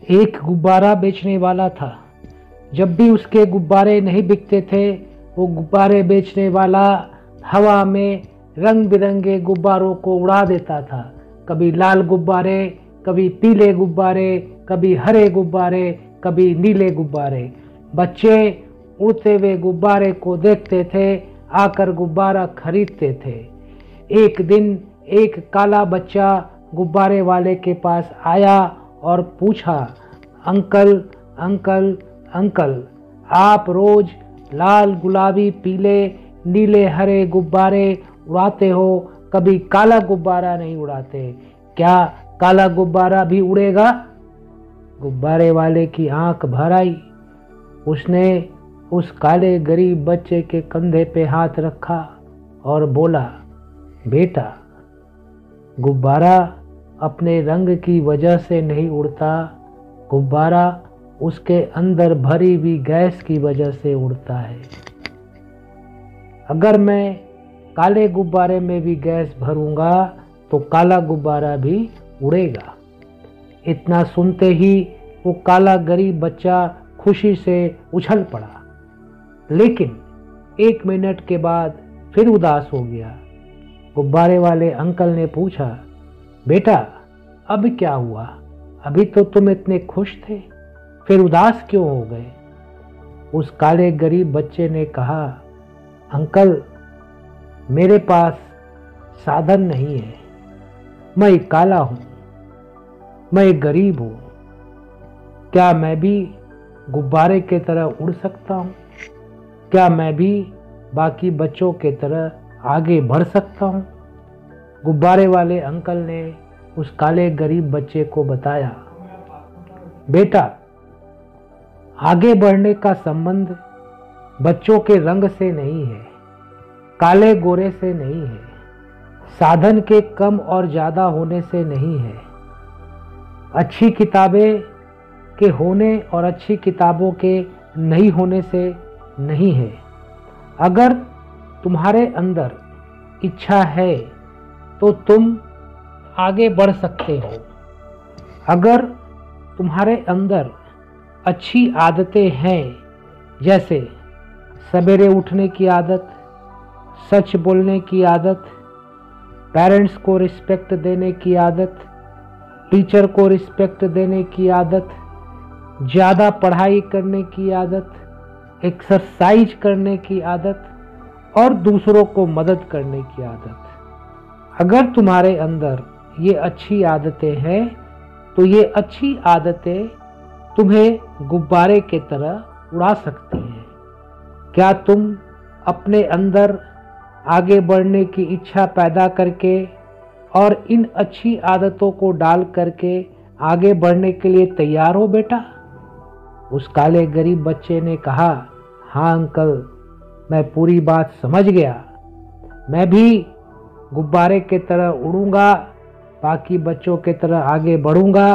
एक गुब्बारा बेचने वाला था। जब भी उसके गुब्बारे नहीं बिकते थे, वो गुब्बारे बेचने वाला हवा में रंग बिरंगे गुब्बारों को उड़ा देता था। कभी लाल गुब्बारे, कभी पीले गुब्बारे, कभी हरे गुब्बारे, कभी नीले गुब्बारे। बच्चे उड़ते हुए गुब्बारे को देखते थे, आकर गुब्बारा खरीदते थे। एक दिन एक काला बच्चा गुब्बारे वाले के पास आया और पूछा, अंकल अंकल अंकल, आप रोज लाल गुलाबी पीले नीले हरे गुब्बारे उड़ाते हो, कभी काला गुब्बारा नहीं उड़ाते, क्या काला गुब्बारा भी उड़ेगा? गुब्बारे वाले की आंख भर आई। उसने उस काले गरीब बच्चे के कंधे पे हाथ रखा और बोला, बेटा, गुब्बारा अपने रंग की वजह से नहीं उड़ता, गुब्बारा उसके अंदर भरी हुई गैस की वजह से उड़ता है। अगर मैं काले गुब्बारे में भी गैस भरूंगा तो काला गुब्बारा भी उड़ेगा। इतना सुनते ही वो काला गरीब बच्चा खुशी से उछल पड़ा, लेकिन 1 मिनट के बाद फिर उदास हो गया। गुब्बारे वाले अंकल ने पूछा, बेटा, अब क्या हुआ? अभी तो तुम इतने खुश थे, फिर उदास क्यों हो गए? उस काले गरीब बच्चे ने कहा, अंकल, मेरे पास साधन नहीं है, मैं एक काला हूं, मैं एक गरीब हूं, क्या मैं भी गुब्बारे के तरह उड़ सकता हूं? क्या मैं भी बाकी बच्चों के तरह आगे बढ़ सकता हूं? गुब्बारे वाले अंकल ने उस काले गरीब बच्चे को बताया, बेटा, आगे बढ़ने का संबंध बच्चों के रंग से नहीं है, काले गोरे से नहीं है, साधन के कम और ज़्यादा होने से नहीं है, अच्छी किताबें के होने और अच्छी किताबों के नहीं होने से नहीं है। अगर तुम्हारे अंदर इच्छा है तो तुम आगे बढ़ सकते हो। अगर तुम्हारे अंदर अच्छी आदतें हैं, जैसे सवेरे उठने की आदत, सच बोलने की आदत, पेरेंट्स को रिस्पेक्ट देने की आदत, टीचर को रिस्पेक्ट देने की आदत, ज़्यादा पढ़ाई करने की आदत, एक्सरसाइज करने की आदत और दूसरों को मदद करने की आदत, अगर तुम्हारे अंदर ये अच्छी आदतें हैं तो ये अच्छी आदतें तुम्हें गुब्बारे के तरह उड़ा सकती हैं। क्या तुम अपने अंदर आगे बढ़ने की इच्छा पैदा करके और इन अच्छी आदतों को डाल करके आगे बढ़ने के लिए तैयार हो बेटा? उस काले गरीब बच्चे ने कहा, हाँ अंकल, मैं पूरी बात समझ गया, मैं भी गुब्बारे के तरह उड़ूंगा, बाकी बच्चों के तरह आगे बढ़ूंगा,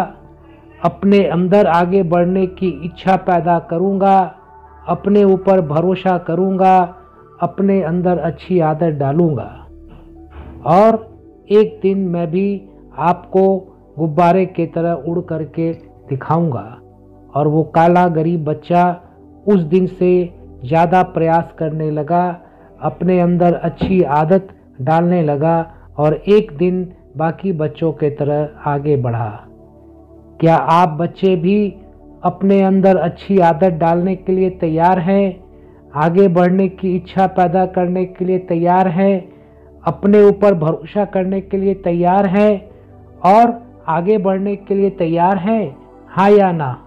अपने अंदर आगे बढ़ने की इच्छा पैदा करूंगा, अपने ऊपर भरोसा करूंगा, अपने अंदर अच्छी आदत डालूंगा और एक दिन मैं भी आपको गुब्बारे के तरह उड़ करके दिखाऊंगा। और वो काला गरीब बच्चा उस दिन से ज़्यादा प्रयास करने लगा, अपने अंदर अच्छी आदत डालने लगा और एक दिन बाकी बच्चों के तरह आगे बढ़ा। क्या आप बच्चे भी अपने अंदर अच्छी आदत डालने के लिए तैयार हैं? आगे बढ़ने की इच्छा पैदा करने के लिए तैयार हैं? अपने ऊपर भरोसा करने के लिए तैयार हैं और आगे बढ़ने के लिए तैयार हैं? हाँ या ना?